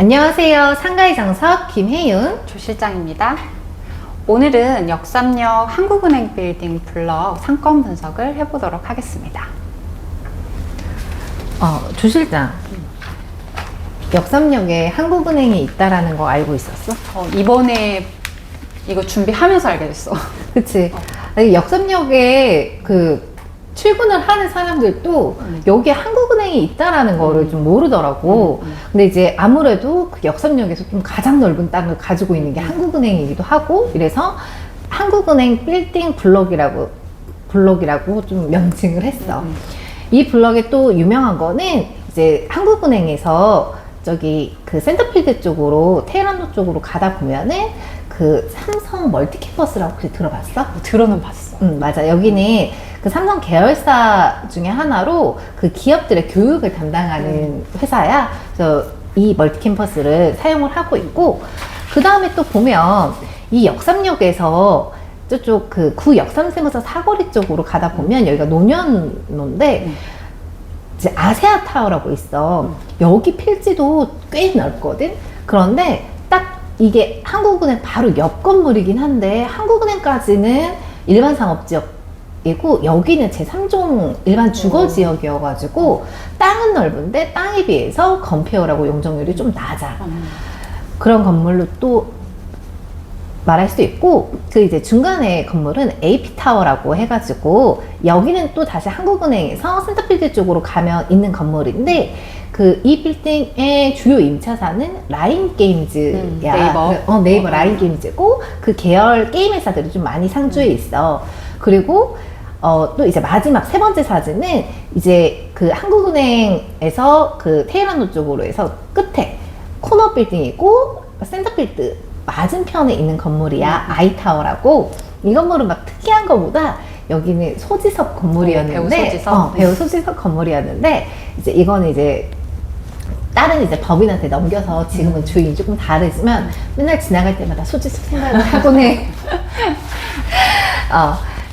안녕하세요. 상가의 정석 김혜윤 조 실장입니다. 오늘은 역삼역 한국은행 빌딩 블럭 상권 분석을 해보도록 하겠습니다. 조 실장, 역삼역에 한국은행이 있다라는 거 알고 있었어? 이번에 이거 준비하면서 알게 됐어. 그치? 아니, 역삼역에 출근을 하는 사람들도 여기에 한국은행이 있다라는 거를 좀 모르더라고. 근데 이제 아무래도 그 역삼역에서 좀 가장 넓은 땅을 가지고 있는 게 한국은행이기도 하고, 이래서 한국은행 빌딩 블럭이라고 좀 명칭을 했어. 이 블럭에 또 유명한 거는 이제 한국은행에서 저기 그 센터필드 쪽으로 테헤란로 쪽으로 가다 보면은 그 삼성 멀티캠퍼스라고 혹시 들어봤어? 들어는 봤어. 맞아. 여기는 그 삼성 계열사 중에 하나로 그 기업들의 교육을 담당하는 회사야. 그래서 이 멀티캠퍼스를 사용을 하고 있고, 그 다음에 또 보면 이 역삼역에서 저쪽 그 구 역삼세무사 사거리 쪽으로 가다 보면 여기가 노년로인데 이제 아세아 타워라고 있어. 여기 필지도 꽤 넓거든. 그런데 딱 이게 한국은행 바로 옆 건물이긴 한데 한국은행까지는 일반 상업지역이고 여기는 제3종 일반 주거지역이어가지고 땅은 넓은데 땅에 비해서 건폐율하고 용적률이 좀 낮아. 그런 건물로 또 말할 수도 있고, 그 이제 중간에 건물은 AP타워라고 해가지고 여기는 또 다시 한국은행에서 센터필드 쪽으로 가면 있는 건물인데, 그 이 빌딩의 주요 임차사는 라인게임즈야. 네이버 라인게임즈고 그 계열 게임 회사들이 좀 많이 상주해 있어. 그리고 또 이제 마지막 세 번째 사진은 이제 그 한국은행에서 그 테헤란로 쪽으로 해서 끝에 코너 빌딩이고 센터필드 맞은편에 있는 건물이야. 아이타워라고. 이 건물은 막 특이한 거보다 여기는 소지섭 건물이었는데, 배우 소지섭 건물이었는데, 이제 이거는 이제 다른 이제 법인한테 넘겨서 지금은 주인이 조금 다르지만 맨날 지나갈 때마다 소지섭 생각을 하곤 해.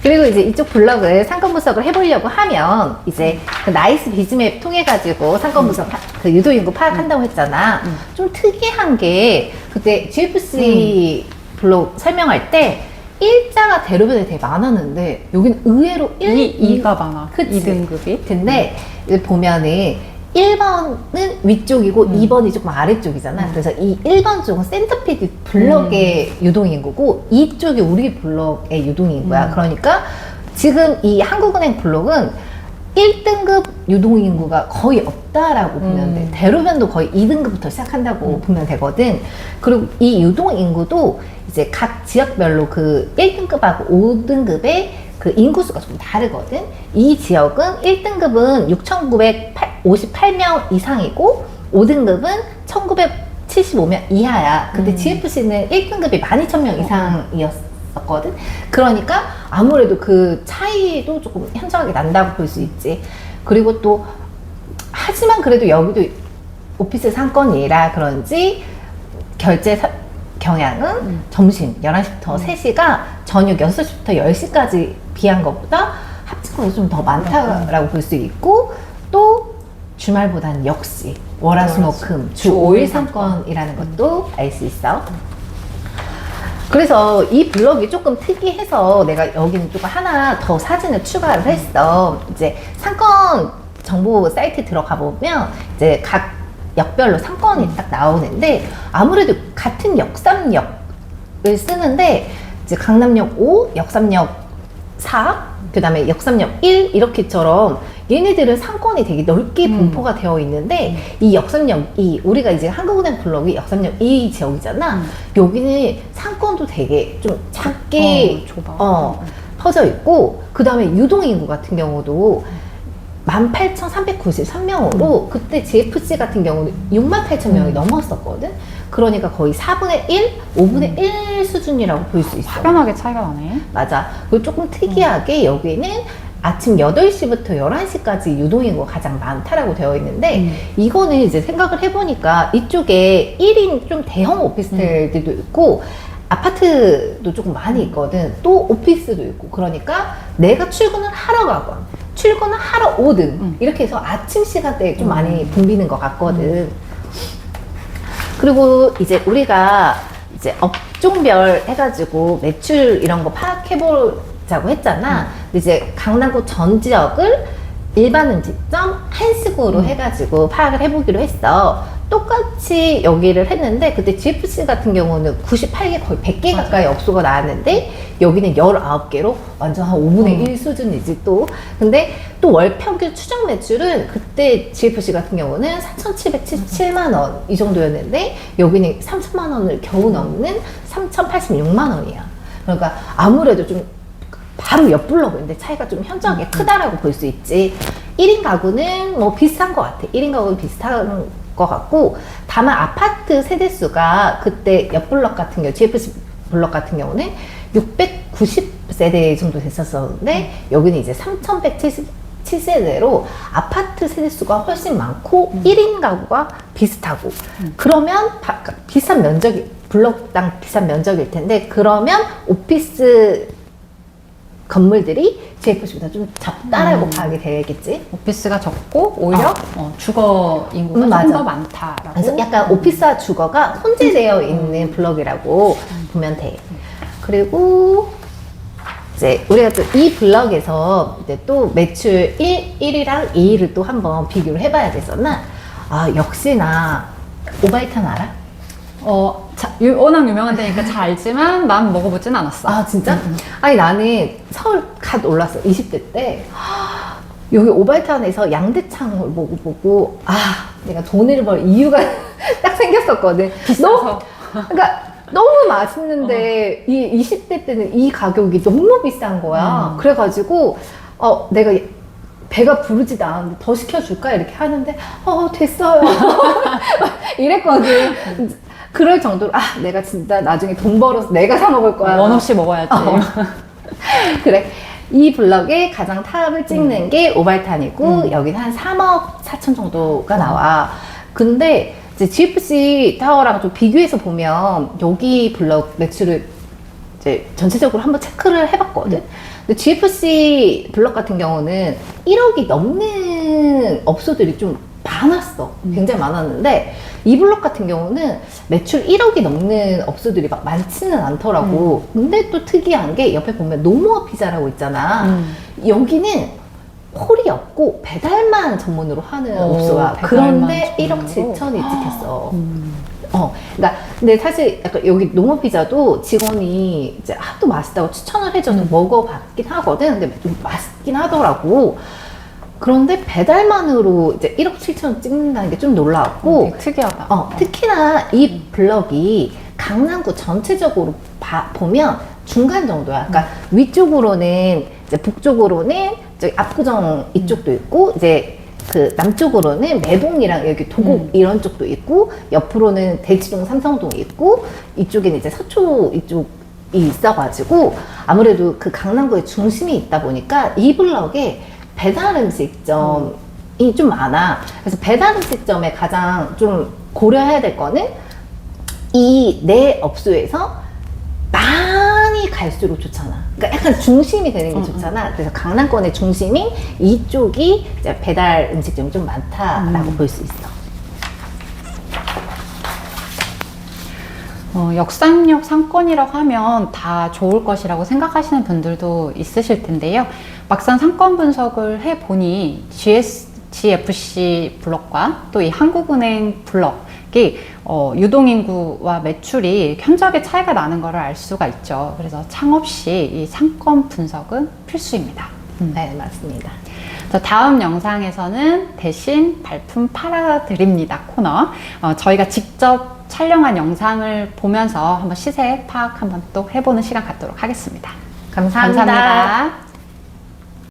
그리고 이제 이쪽 블럭을 상권 분석을 해보려고 하면 이제 그 나이스 비즈맵 통해 가지고 상권 분석 그 유도인구 파악한다고 했잖아. 좀 특이한 게 그때 GFC 블록 설명할 때 일자가 대로변에 되게 많았는데 여기는 의외로 2가 많아. 그치? 2등급이. 근데 이제 보면은 1번은 위쪽이고 2번이 조금 아래쪽이잖아. 그래서 이 1번 쪽은 센터필드 블럭의 유동인구고 이쪽이 우리 블럭의 유동인구야. 그러니까 지금 이 한국은행 블럭은 1등급 유동인구가 거의 없다라고 보면 돼. 대로변도 거의 2등급부터 시작한다고 보면 되거든. 그리고 이 유동인구도 이제 각 지역별로 그 1등급하고 5등급의 그 인구수가 좀 다르거든. 이 지역은 1등급은 6,958명 이상이고 5등급은 1,975명 이하야. 그때 GFC는 1등급이 12,000명 이상이었거든. 그러니까 아무래도 그 차이도 조금 현저하게 난다고 볼 수 있지. 그리고 또 하지만 그래도 여기도 오피스 상권이라 그런지 결제 경향은 점심 11시부터 3시가 저녁 6시부터 10시까지 비한 것보다 합치고서 좀 더 많다라고 볼 수 있고, 또 주말보다는 역시 월화수목금 주 5일 상권이라는 것도 알 수 있어. 그래서 이 블럭이 조금 특이해서 내가 여기는 조금 하나 더 사진을 추가를 했어. 이제 상권 정보 사이트 들어가 보면 이제 각 역별로 상권이 딱 나오는데, 아무래도 같은 역삼역을 쓰는데 이제 강남역 5, 역삼역 4, 그 다음에 역삼역 1 이렇게처럼 얘네들은 상권이 되게 넓게 분포가 되어 있는데 이 역삼역 2, 우리가 이제 한국은행 블럭이 역삼역 2 지역이잖아. 여기는 상권도 되게 좀 작게 퍼져 있고, 그 다음에 유동인구 같은 경우도 18,393명으로 그때 GFC 같은 경우는 68,000명이 넘었었거든. 그러니까 거의 4분의 1, 5분의 1 수준이라고 볼 수 있어. 확연하게 차이가 나네. 맞아. 그리고 조금 특이하게 여기는 아침 8시부터 11시까지 유동인구가 가장 많다라고 되어 있는데, 이거는 이제 생각을 해보니까 이쪽에 1인 좀 대형 오피스텔들도 있고 아파트도 조금 많이 있거든. 또 오피스도 있고. 그러니까 내가 출근을 하러 가건 출근을 하러 오든 이렇게 해서 아침 시간대에 좀 많이 붐비는 것 같거든. 그리고 이제 우리가 이제 업종별 해가지고 매출 이런 거 파악해보자고 했잖아. 근데 이제 강남구 전 지역을 일반 음식점 한식으로 해가지고 파악을 해보기로 했어. 똑같이 여기를 했는데 그때 GFC 같은 경우는 98개 거의 100개 가까이 업소가 나왔는데 여기는 19개로 완전 한 5분의 1 수준이지 또. 근데 또 월 평균 추정 매출은 그때 GFC 같은 경우는 4,777만 원 이 정도였는데 여기는 3천만 원을 겨우 넘는 3,086만 원이야. 그러니까 아무래도 좀 바로 옆 블럭인데 차이가 좀 현저하게 크다라고 볼 수 있지. 1인 가구는 뭐 비슷한 것 같아. 1인 가구는 비슷한 것 같고, 다만 아파트 세대수가 그때 옆 블럭 같은 경우, GFC 블럭 같은 경우는 690세대 정도 됐었었는데 여기는 이제 3177세대로 아파트 세대수가 훨씬 많고 1인 가구가 비슷하고, 그러면 비슷한 면적이, 블럭당 비슷한 면적일 텐데 그러면 오피스 건물들이 GFC보다 좀 적다라고 파악이 되겠지. 오피스가 적고 오히려 주거 인구가 좀 맞아. 더 많다라고. 그래서 약간 오피스와 주거가 혼재되어 있는 블럭이라고 보면 돼. 그리고 이제 우리가 또 이 블럭에서 이제 또 매출 1위랑 2위를 또 한번 비교를 해봐야 되잖아. 아, 역시나 오바이탄 알아? 워낙 유명한 데니까 잘 알지만 난 먹어보진 않았어. 아, 진짜? 아니, 나는 서울 갓 올랐어. 20대 때. 여기 오발타운에서 양대창을 먹어보고, 내가 돈을 벌 이유가 딱 생겼었거든. 비싸서. 그러니까 너무 맛있는데, 이 20대 때는 이 가격이 너무 비싼 거야. 그래가지고, 내가 배가 부르지도 않았는데 더 시켜줄까? 이렇게 하는데, 됐어요. 이랬거든. 그럴 정도로, 내가 진짜 나중에 돈 벌어서 내가 사 먹을 거야. 원 없이 먹어야지. 그래. 이 블럭의 가장 탑을 찍는 게 오발탄이고, 여기는 한 3억 4천 정도가 나와. 근데 이제 GFC 타워랑 좀 비교해서 보면 여기 블럭 매출을 이제 전체적으로 한번 체크를 해봤거든. 근데 GFC 블럭 같은 경우는 1억이 넘는 업소들이 좀 많았어. 굉장히 많았는데 이 블럭 같은 경우는 매출 1억이 넘는 업소들이 막 많지는 않더라고. 근데 또 특이한 게 옆에 보면 노모어 피자라고 있잖아. 여기는 홀이 없고 배달만 전문으로 하는 업소야. 그런데 1억 7천이 찍혔어. 그러니까 근데 사실 약간 여기 농어 피자도 직원이 이제 하도 맛있다고 추천을 해줘서 먹어봤긴 하거든. 근데 좀 맛있긴 하더라고. 그런데 배달만으로 이제 1억 7천 찍는다는 게 좀 놀라웠고, 되게 특이하다. 특히나 이 블럭이 강남구 전체적으로 보면 중간 정도야. 그러니까 위쪽으로는 이제 북쪽으로는 저기 압구정 이쪽도 있고, 이제 그 남쪽으로는 매봉이랑 여기 도곡 이런 쪽도 있고, 옆으로는 대치동 삼성동이 있고, 이쪽에는 이제 서초 이쪽이 있어가지고 아무래도 그 강남구의 중심이 있다 보니까 이 블럭에 배달 음식점이 좀 많아. 그래서 배달 음식점에 가장 좀 고려해야 될 거는 이 내 업소에서 많이 갈수록 좋잖아. 그러니까 약간 중심이 되는 게 좋잖아. 그래서 강남권의 중심인 이쪽이 이제 배달 음식점이 좀 많다라고 볼 수 있어. 역삼역 상권이라고 하면 다 좋을 것이라고 생각하시는 분들도 있으실 텐데요. 막상 상권 분석을 해보니 GFC 블럭과 또 이 한국은행 블럭이 유동인구와 매출이 현저하게 차이가 나는 것을 알 수가 있죠. 그래서 창업시 이 상권 분석은 필수입니다. 네, 맞습니다. 다음 영상에서는 대신 발품 팔아드립니다 코너. 저희가 직접 촬영한 영상을 보면서 한번 시세 파악 한번 또 해보는 시간 갖도록 하겠습니다. 감사합니다. 감사합니다.